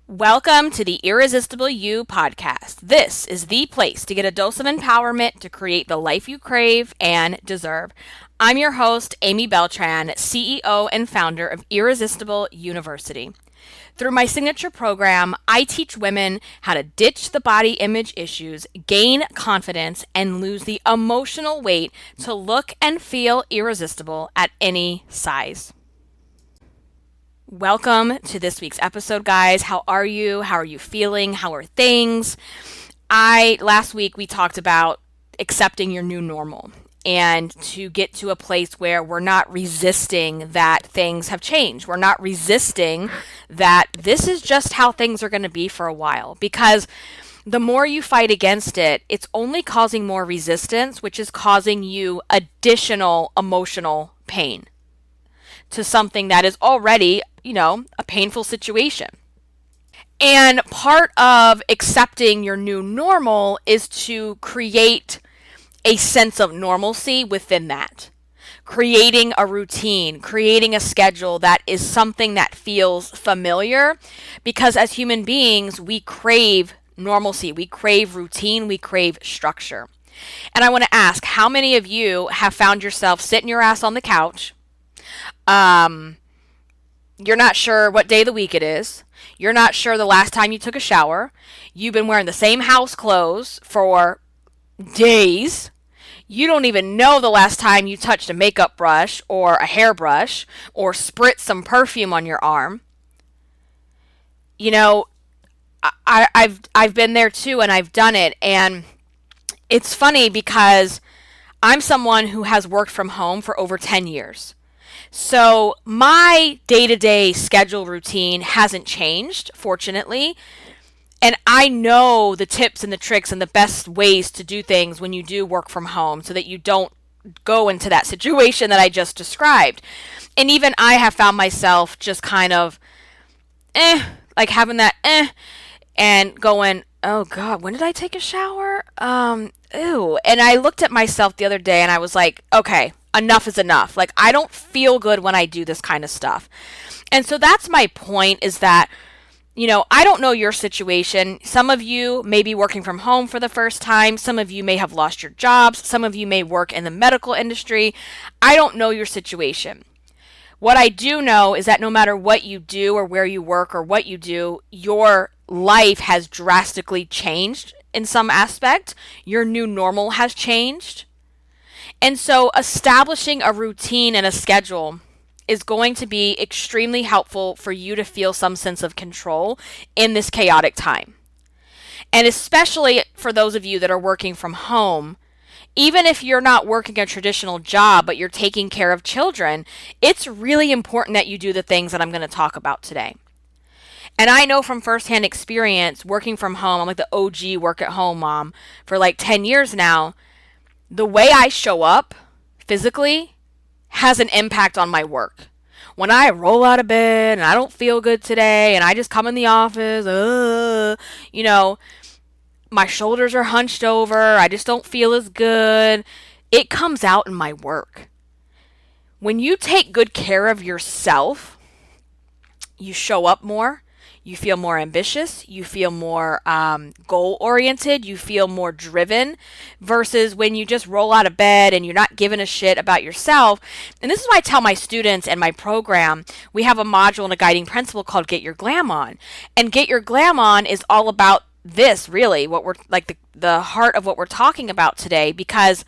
Welcome to the Irresistible You podcast. This is the place to get a dose of empowerment to create the life you crave and deserve. I'm your host, Amy Beltran, CEO and founder of Irresistible University. Through my signature program, I teach women how to ditch the body image issues, gain confidence, and lose the emotional weight to look and feel irresistible at any size. Welcome to this week's episode, guys. How are you? How are you feeling? How are things? Last week we talked about accepting your new normal and to get to a place where we're not resisting that things have changed. We're not resisting that this is just how things are going to be for a while, because the more you fight against it, it's only causing more resistance, which is causing you additional emotional pain to something that is already, a painful situation. And part of accepting your new normal is to create a sense of normalcy within that. Creating a routine, creating a schedule that is something that feels familiar, because as human beings, we crave normalcy, we crave routine, we crave structure. And I want to ask, how many of you have found yourself sitting your ass on the couch? You're not sure what day of the week it is. You're not sure the last time you took a shower. You've been wearing the same house clothes for days. You don't even know the last time you touched a makeup brush or a hairbrush or spritzed some perfume on your arm. I've been there too, and I've done it. And it's funny because I'm someone who has worked from home for over 10 years. So my day-to-day schedule routine hasn't changed, fortunately. And I know the tips and the tricks and the best ways to do things when you do work from home so that you don't go into that situation that I just described. And even I have found myself just kind of, like having that, and going, oh God, when did I take a shower? Ew. And I looked at myself the other day and I was like, okay, enough is enough. Like, I don't feel good when I do this kind of stuff. And so that's my point, is that, I don't know your situation. Some of you may be working from home for the first time. Some of you may have lost your jobs. Some of you may work in the medical industry. I don't know your situation. What I do know is that no matter what you do or where you work or what you do, your life has drastically changed in some aspect. Your new normal has changed. And so establishing a routine and a schedule is going to be extremely helpful for you to feel some sense of control in this chaotic time. And especially for those of you that are working from home, even if you're not working a traditional job, but you're taking care of children, it's really important that you do the things that I'm going to talk about today. And I know from firsthand experience working from home, I'm like the OG work at home mom for like 10 years now. The way I show up physically has an impact on my work. When I roll out of bed and I don't feel good today and I just come in the office, my shoulders are hunched over, I just don't feel as good, it comes out in my work. When you take good care of yourself, you show up more. You feel more ambitious, you feel more goal-oriented, you feel more driven, versus when you just roll out of bed and you're not giving a shit about yourself. And this is why I tell my students in my program, we have a module and a guiding principle called Get Your Glam On. And Get Your Glam On is all about this, really, what we're like the heart of what we're talking about today, because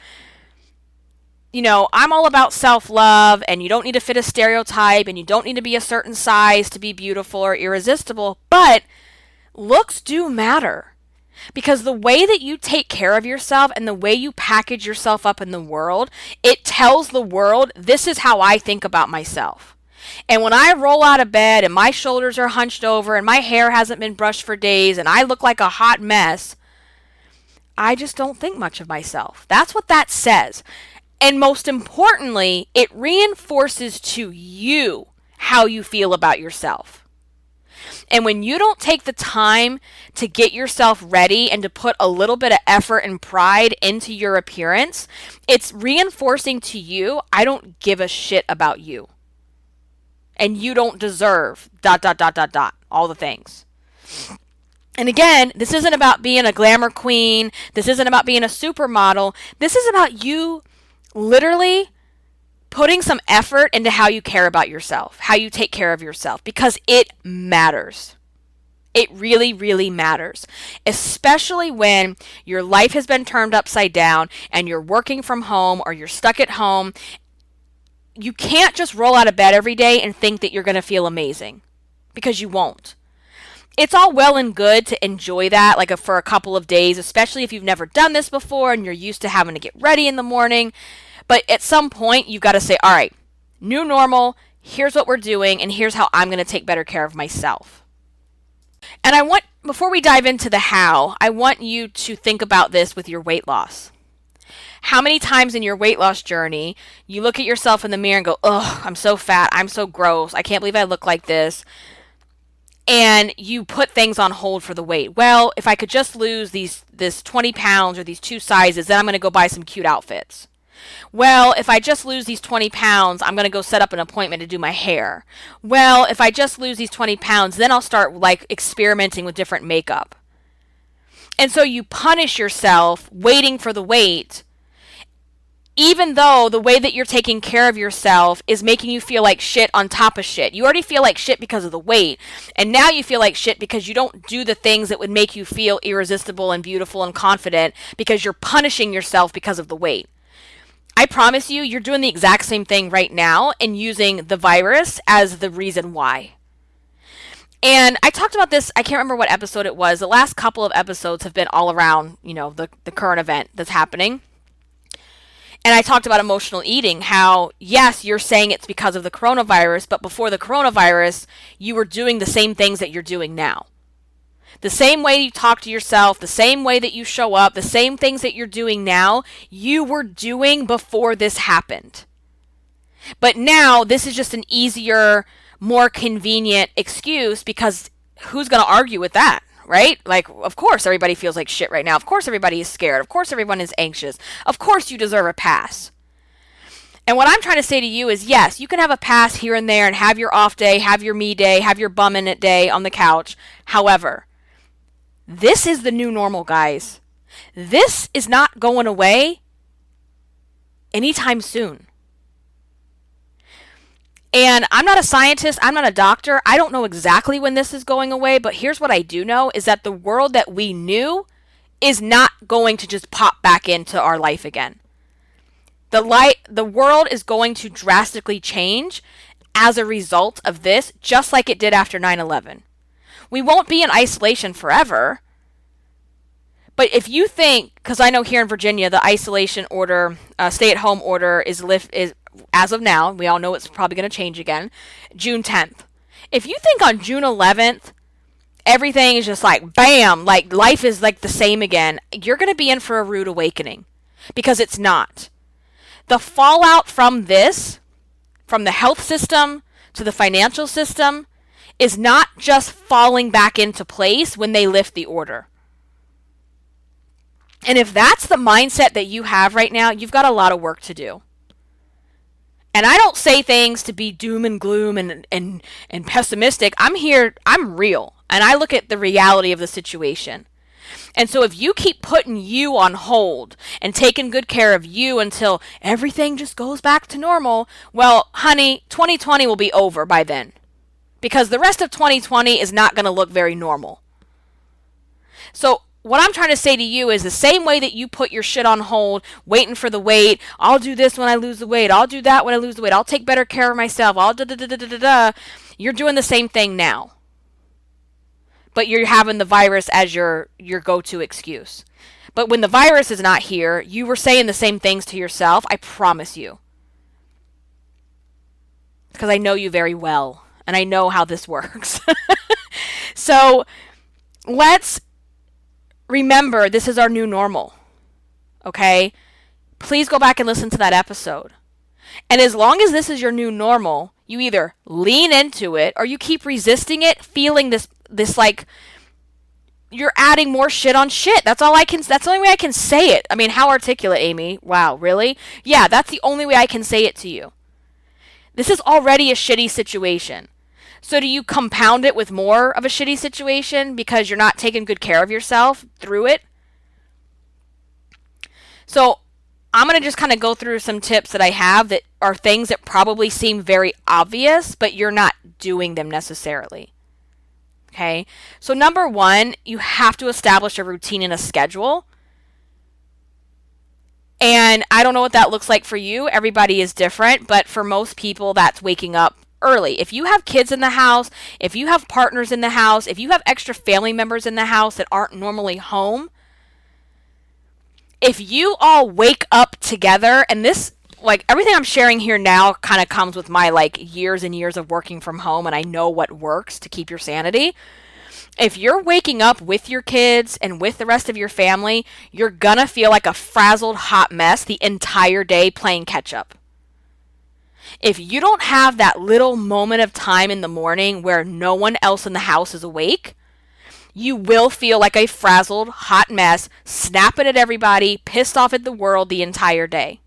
I'm all about self-love, and you don't need to fit a stereotype, and you don't need to be a certain size to be beautiful or irresistible, but looks do matter. Because the way that you take care of yourself and the way you package yourself up in the world, it tells the world, this is how I think about myself. And when I roll out of bed and my shoulders are hunched over and my hair hasn't been brushed for days and I look like a hot mess, I just don't think much of myself. That's what that says. And most importantly, it reinforces to you how you feel about yourself. And when you don't take the time to get yourself ready and to put a little bit of effort and pride into your appearance, it's reinforcing to you, I don't give a shit about you. And you don't deserve ... all the things. And again, this isn't about being a glamour queen. This isn't about being a supermodel. This is about you literally putting some effort into how you care about yourself, how you take care of yourself, because it matters. It really, really matters, especially when your life has been turned upside down and you're working from home or you're stuck at home. You can't just roll out of bed every day and think that you're going to feel amazing, because you won't. It's all well and good to enjoy that for a couple of days, especially if you've never done this before and you're used to having to get ready in the morning. But at some point, you've got to say, all right, new normal, here's what we're doing, and here's how I'm going to take better care of myself. And before we dive into the how, I want you to think about this with your weight loss. How many times in your weight loss journey you look at yourself in the mirror and go, ugh, I'm so fat, I'm so gross, I can't believe I look like this. And you put things on hold for the weight. Well, if I could just lose this 20 pounds or these 2 sizes, then I'm going to go buy some cute outfits. Well, if I just lose these 20 pounds, I'm going to go set up an appointment to do my hair. Well, if I just lose these 20 pounds, then I'll start experimenting with different makeup. And so you punish yourself waiting for the weight, even though the way that you're taking care of yourself is making you feel like shit on top of shit. You already feel like shit because of the weight, and now you feel like shit because you don't do the things that would make you feel irresistible and beautiful and confident, because you're punishing yourself because of the weight. I promise you, you're doing the exact same thing right now and using the virus as the reason why. And I talked about this, I can't remember what episode it was. The last couple of episodes have been all around, the current event that's happening. And I talked about emotional eating, how, yes, you're saying it's because of the coronavirus, but before the coronavirus, you were doing the same things that you're doing now. The same way you talk to yourself, the same way that you show up, the same things that you're doing now, you were doing before this happened. But now, this is just an easier, more convenient excuse, because who's going to argue with that? Right? Of course everybody feels like shit right now. Of course everybody is scared. Of course everyone is anxious. Of course you deserve a pass. And what I'm trying to say to you is, yes, you can have a pass here and there and have your off day, have your me day, have your bum in it day on the couch. However, this is the new normal, guys. This is not going away anytime soon. And I'm not a scientist, I'm not a doctor, I don't know exactly when this is going away, but here's what I do know, is that the world that we knew is not going to just pop back into our life again. The world is going to drastically change as a result of this, just like it did after 9/11. We won't be in isolation forever, but if you think, because I know here in Virginia, the isolation order, stay-at-home order is as of now, we all know it's probably going to change again, June 10th. If you think on June 11th, everything is just bam, life is the same again, you're going to be in for a rude awakening, because it's not. The fallout from this, from the health system to the financial system, is not just falling back into place when they lift the order. And if that's the mindset that you have right now, you've got a lot of work to do. And I don't say things to be doom and gloom and pessimistic. I'm real. And I look at the reality of the situation. And so if you keep putting you on hold and taking good care of you until everything just goes back to normal, well, honey, 2020 will be over by then. Because the rest of 2020 is not going to look very normal. So what I'm trying to say to you is, the same way that you put your shit on hold, waiting for the weight, I'll do this when I lose the weight, I'll do that when I lose the weight, I'll take better care of myself, you're doing the same thing now. But you're having the virus as your go-to excuse. But when the virus is not here, you were saying the same things to yourself, I promise you. Because I know you very well, and I know how this works. So let's remember, this is our new normal, okay? Please go back and listen to that episode. And as long as this is your new normal, you either lean into it or you keep resisting it, feeling this you're adding more shit on shit. That's the only way I can say it. I mean, how articulate, Amy? Wow, really? Yeah, that's the only way I can say it to you. This is already a shitty situation. So do you compound it with more of a shitty situation because you're not taking good care of yourself through it? So I'm going to just kind of go through some tips that I have that are things that probably seem very obvious, but you're not doing them necessarily. Okay? So number one, you have to establish a routine and a schedule. And I don't know what that looks like for you. Everybody is different, but for most people, that's waking up early. If you have kids in the house, if you have partners in the house, if you have extra family members in the house that aren't normally home, if you all wake up together, and this, like, everything I'm sharing here now kind of comes with my, like, years and years of working from home, and I know what works to keep your sanity. If you're waking up with your kids and with the rest of your family, you're gonna feel like a frazzled hot mess the entire day playing catch up. If you don't have that little moment of time in the morning where no one else in the house is awake, you will feel like a frazzled hot mess, snapping at everybody, pissed off at the world the entire day.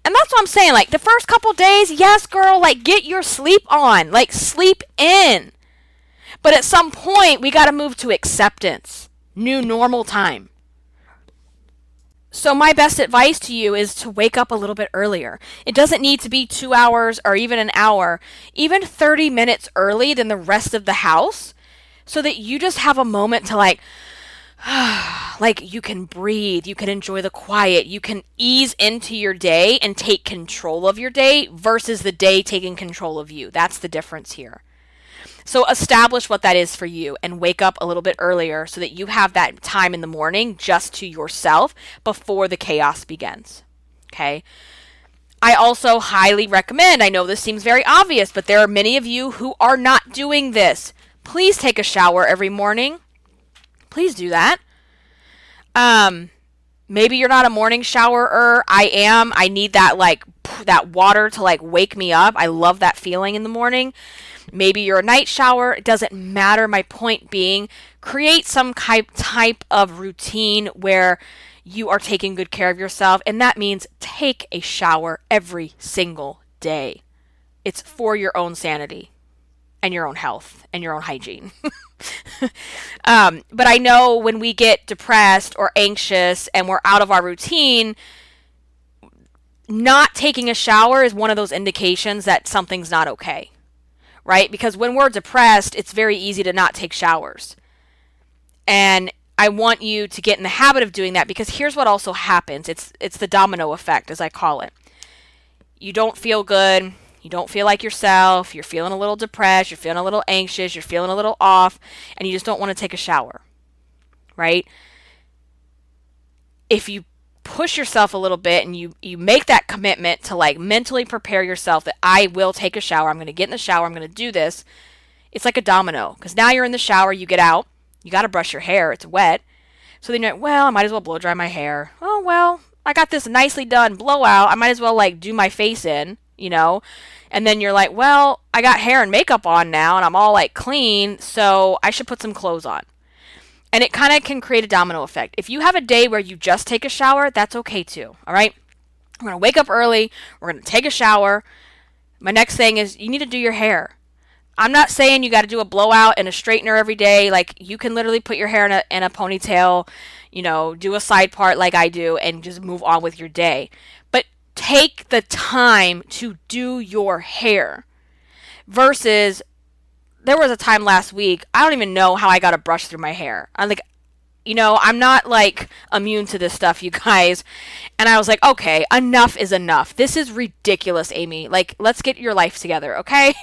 And that's what I'm saying. Like, the first couple days, yes, girl, like, get your sleep on. Like, sleep in. But at some point, we got to move to acceptance. New normal time. So my best advice to you is to wake up a little bit earlier. It doesn't need to be 2 hours or even an hour. Even 30 minutes early than the rest of the house, so that you just have a moment to, like, like, you can breathe, you can enjoy the quiet, you can ease into your day and take control of your day versus the day taking control of you. That's the difference here. So establish what that is for you and wake up a little bit earlier so that you have that time in the morning just to yourself before the chaos begins. Okay? I also highly recommend, I know this seems very obvious, but there are many of you who are not doing this. Please take a shower every morning. Please do that. Maybe you're not a morning showerer. I am. I need that, like, that water to, like, wake me up. I love that feeling in the morning. Maybe you're a night shower. It doesn't matter. My point being, create some type of routine where you are taking good care of yourself. And that means take a shower every single day. It's for your own sanity and your own health and your own hygiene. But I know when we get depressed or anxious and we're out of our routine, not taking a shower is one of those indications that something's not okay, right? Because when we're depressed, it's very easy to not take showers. And I want you to get in the habit of doing that, because here's what also happens. It's the domino effect, as I call it. You don't feel good. You don't feel like yourself. You're feeling a little depressed. You're feeling a little anxious. You're feeling a little off. And you just don't want to take a shower, right? If you push yourself a little bit and you make that commitment to, like, mentally prepare yourself that I will take a shower. I'm going to get in the shower. I'm going to do this. It's like a domino, because now you're in the shower. You get out. You got to brush your hair. It's wet. So then you're like, well, I might as well blow dry my hair. Oh, well, I got this nicely done blowout. I might as well, like, do my face in, you know? And then you're like, well, I got hair and makeup on now and I'm all, like, clean, so I should put some clothes on. And it kind of can create a domino effect. If you have a day where you just take a shower, that's okay too, all right? We're going to wake up early. We're going to take a shower. My next thing is you need to do your hair. I'm not saying you got to do a blowout and a straightener every day. Like, you can literally put your hair in a ponytail, you know, do a side part like I do, and just move on with your day. But take the time to do your hair. Versus, there was a time last week, I don't even know how I got a brush through my hair. I'm like, you know, I'm not, like, immune to this stuff, you guys. And I was like, okay, enough is enough. This is ridiculous, Amy. Like, let's get your life together, okay?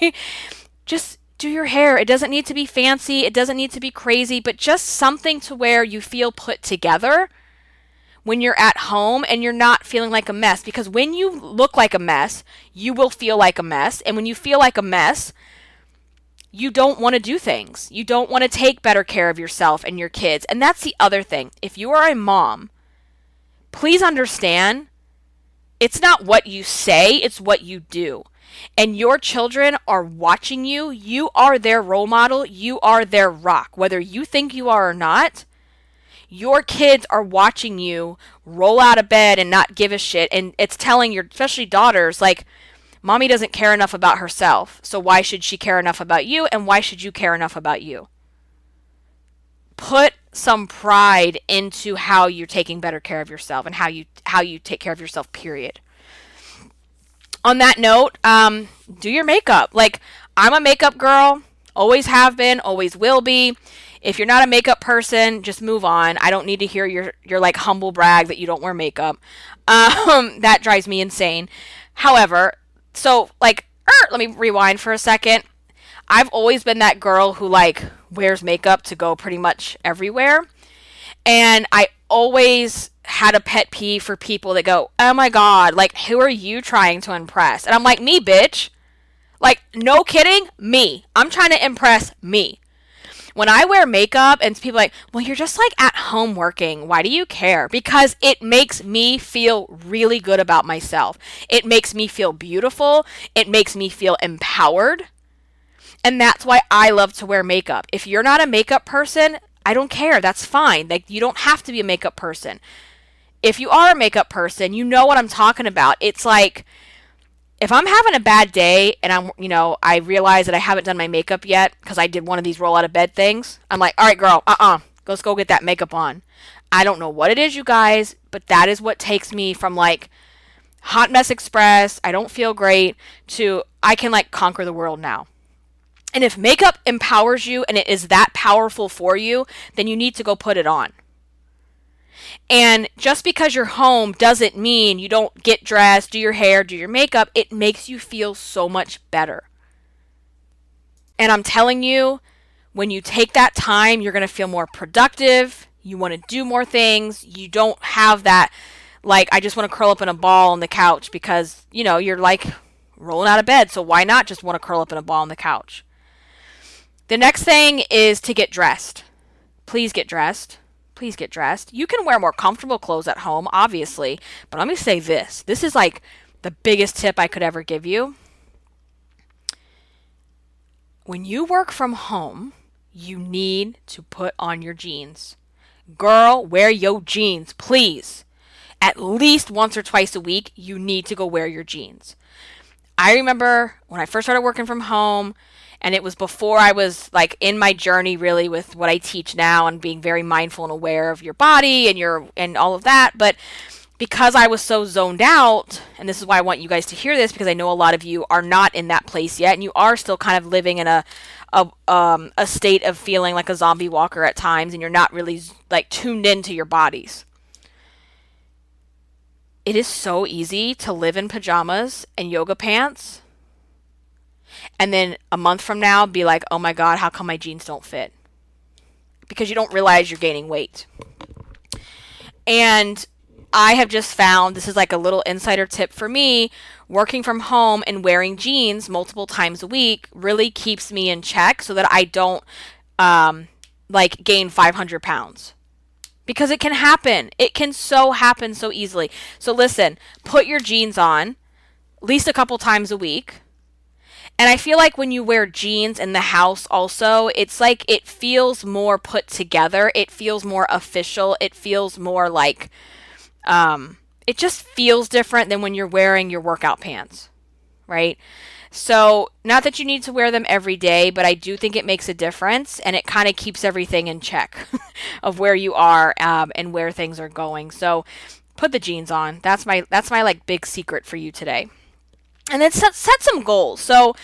Just do your hair. It doesn't need to be fancy. It doesn't need to be crazy, but just something to where you feel put together when you're at home and you're not feeling like a mess. Because when you look like a mess, you will feel like a mess. And when you feel like a mess, you don't want to do things. You don't want to take better care of yourself and your kids. And that's the other thing. If you are a mom, please understand, it's not what you say, it's what you do. And your children are watching you. You are their role model. You are their rock. Whether you think you are or not, your kids are watching you roll out of bed and not give a shit. And it's telling your, especially daughters, like, Mommy doesn't care enough about herself. So why should she care enough about you? And why should you care enough about you? Put some pride into how you're taking better care of yourself and how you take care of yourself, period. On that note, do your makeup. Like, I'm a makeup girl, always have been, always will be. If you're not a makeup person, just move on. I don't need to hear your like humble brag that you don't wear makeup. That drives me insane. However, so like, let me rewind for a second. I've always been that girl who like wears makeup to go pretty much everywhere. And I always had a pet peeve for people that go, oh my God, like, who are you trying to impress? And I'm like, me, bitch. Like, no kidding, me. I'm trying to impress me. When I wear makeup and people are like, well, you're just like at home working. Why do you care? Because it makes me feel really good about myself. It makes me feel beautiful. It makes me feel empowered. And that's why I love to wear makeup. If you're not a makeup person, I don't care. That's fine. Like, you don't have to be a makeup person. If you are a makeup person, you know what I'm talking about. It's like, if I'm having a bad day and I realize that I haven't done my makeup yet because I did one of these roll out of bed things, I'm like, all right, girl, let's go get that makeup on. I don't know what it is, you guys, but that is what takes me from like hot mess express, I don't feel great, to I can like conquer the world now. And if makeup empowers you and it is that powerful for you, then you need to go put it on. And just because you're home doesn't mean you don't get dressed, do your hair, do your makeup. It makes you feel so much better. And I'm telling you, when you take that time, you're going to feel more productive. You want to do more things. You don't have that, like, I just want to curl up in a ball on the couch because, you're like rolling out of bed. So why not just want to curl up in a ball on the couch? The next thing is to get dressed. Please get dressed. Please get dressed. You can wear more comfortable clothes at home, obviously, but let me say this. This is like the biggest tip I could ever give you. When you work from home, you need to put on your jeans. Girl, wear your jeans, please. At least once or twice a week, you need to go wear your jeans. I remember when I first started working from home, and it was before I was like in my journey really with what I teach now and being very mindful and aware of your body and all of that. But because I was so zoned out, and this is why I want you guys to hear this, because I know a lot of you are not in that place yet, and you are still kind of living in a state of feeling like a zombie walker at times, and you're not really like tuned into your bodies. It is so easy to live in pajamas and yoga pants, and then a month from now be like, oh my God, how come my jeans don't fit? Because you don't realize you're gaining weight. And I have just found, this is like a little insider tip for me, working from home and wearing jeans multiple times a week really keeps me in check so that I don't gain 500 pounds. Because it can happen. It can so happen so easily. So listen, put your jeans on at least a couple times a week. And I feel like when you wear jeans in the house also, it's like it feels more put together. It feels more official. It feels more like, it just feels different than when you're wearing your workout pants, right? So not that you need to wear them every day, but I do think it makes a difference, and it kind of keeps everything in check of where you are and where things are going. So put the jeans on. That's my like big secret for you today. And then set some goals. So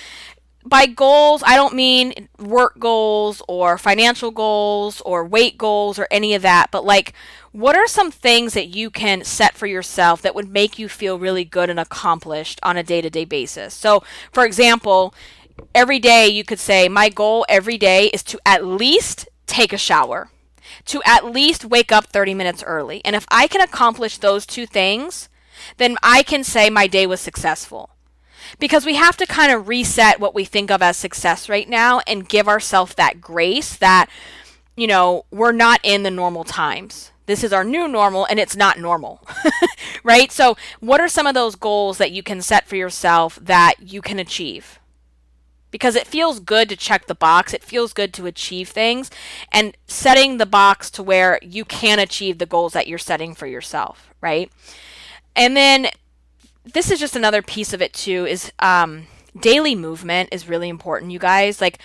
by goals, I don't mean work goals or financial goals or weight goals or any of that, but like, what are some things that you can set for yourself that would make you feel really good and accomplished on a day-to-day basis? So, for example, every day you could say, my goal every day is to at least take a shower, to at least wake up 30 minutes early. And if I can accomplish those two things, then I can say my day was successful. Because we have to kind of reset what we think of as success right now and give ourselves that grace that, we're not in the normal times. This is our new normal, and it's not normal, right? So what are some of those goals that you can set for yourself that you can achieve? Because it feels good to check the box. It feels good to achieve things, and setting the box to where you can achieve the goals that you're setting for yourself, right? And then this is just another piece of it too, is daily movement is really important, you guys. Like,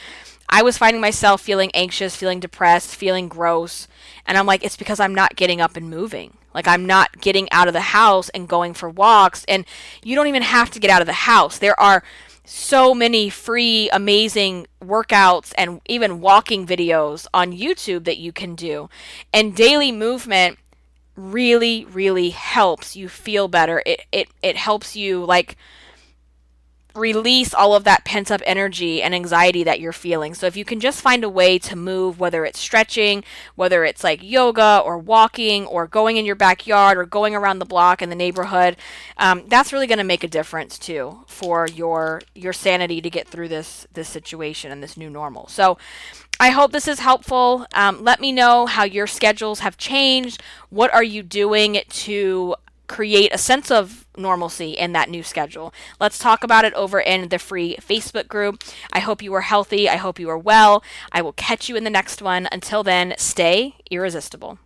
I was finding myself feeling anxious, feeling depressed, feeling gross, and I'm like, it's because I'm not getting up and moving. Like, I'm not getting out of the house and going for walks. And you don't even have to get out of the house. There are so many free, amazing workouts and even walking videos on YouTube that you can do. And daily movement really, really helps you feel better. It helps you, like, release all of that pent up energy and anxiety that you're feeling. So if you can just find a way to move, whether it's stretching, whether it's like yoga or walking or going in your backyard or going around the block in the neighborhood, that's really going to make a difference too for your sanity to get through this situation and this new normal. So I hope this is helpful. Let me know how your schedules have changed. What are you doing to create a sense of normalcy in that new schedule? Let's talk about it over in the free Facebook group. I hope you are healthy. I hope you are well. I will catch you in the next one. Until then, stay irresistible.